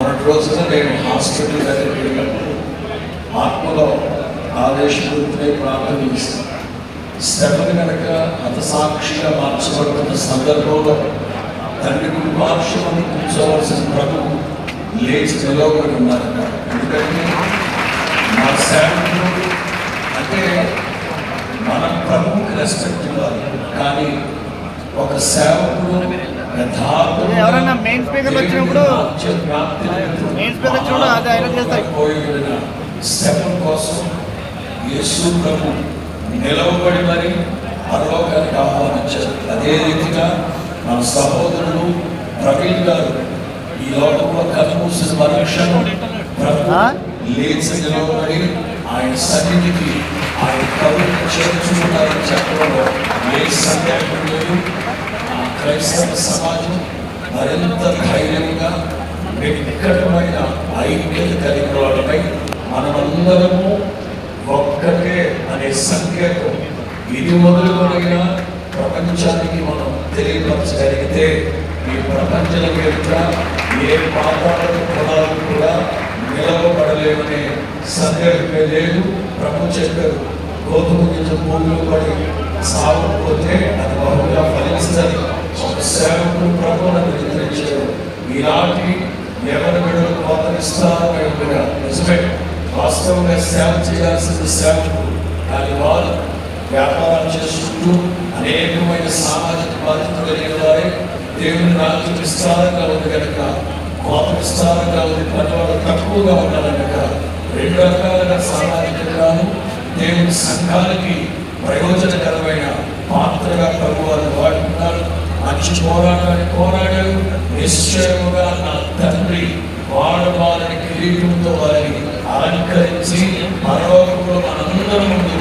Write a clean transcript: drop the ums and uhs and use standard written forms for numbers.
రోజున నేను హాస్పిటల్ దగ్గరికి వెళ్ళినప్పుడు ఆత్మలో ఆదేశపూర్తిపై ప్రార్థన చేస్తాను. శ్రమను కనుక హతసాక్షిగా మార్చబడుతున్న సందర్భంలో తండ్రి కుటుంబాంశమని కూర్చోవలసిన ప్రభువు లేచి నిలవబడి ఉన్నారు. ఎందుకంటే మా సేవకులు అంటే మనం ప్రభువుకి రెస్పెక్ట్ ఇవ్వాలి, కానీ ఒక సేవకుడు ఎవరైనా మెయిన్ స్పీకర్ వచ్చినప్పుడు అది ఆయన చేస్తారు. శ్రమం కోసం యేసు ప్రభు నిలవబడి మరి పరలోకానికి ఆహ్వానించారు. అదే రీతిగా మన సహోదరుడు ప్రవీణ్ గారు ఈ లోకంలో కనుమూసిన మరుక్షణం ప్రభు లేచి నిలవబడి ఆయన సన్నిధికి ఆయన ప్రభుత్వం చేర్చుకున్నారని చెప్పడంలో ఏ సందేహం లేదు. క్రైస్తవ సమాజం మరింత ధైర్యంగా వ్యక్తిగతమైన ఐక్యత కలిగిన వాళ్ళపై మనమందరము ఒక్కటే అనే సంకేతం ఇది మొదలుకొనిన ప్రపంచానికి మనం తెలియపరచగలిగితే ఈ ప్రపంచం యొక్క ఏ పాపాలకు పొలాలు కూడా నిలవబడలేమనే సందేహమే లేదు. ప్రభు చెప్పారు, గోధుమ గింజ భూమిలో పడి సాగకపోతే అది బహుగా ఫలించదని ఒక సేవకుడు ప్రభువును నిద్రించారు. ఈనాటి ఎవరి బిడ్డలు కోతనిస్తారగా నిజమే, వాస్తవంగా సేవ చేయాల్సిన సేవకుడు, కానీ వారు వ్యాపారాలు చేసుకుంటూ అనేకమైన సామాజిక బాధ్యత కలిగిన వారే దేవుని రాజ్యం విస్తారంగా ఉంది కనుక కోత విస్తారంగా ఉంది, పనివాడు తక్కువగా ఉన్నారు కనుక రెండు రకాలుగా సామాజికంగాను దేవుని సంఘానికి ప్రయోజనకరమైన పాత్రగా ప్రభువారు వాడుతున్నారు. మంచి పోరాటాన్ని పోరాడారు. నిశ్చయముగా నా తండ్రి వాడవాలని కిరీటంతో వారిని అలంకరించి పరలోకంలో మనందరం ముందు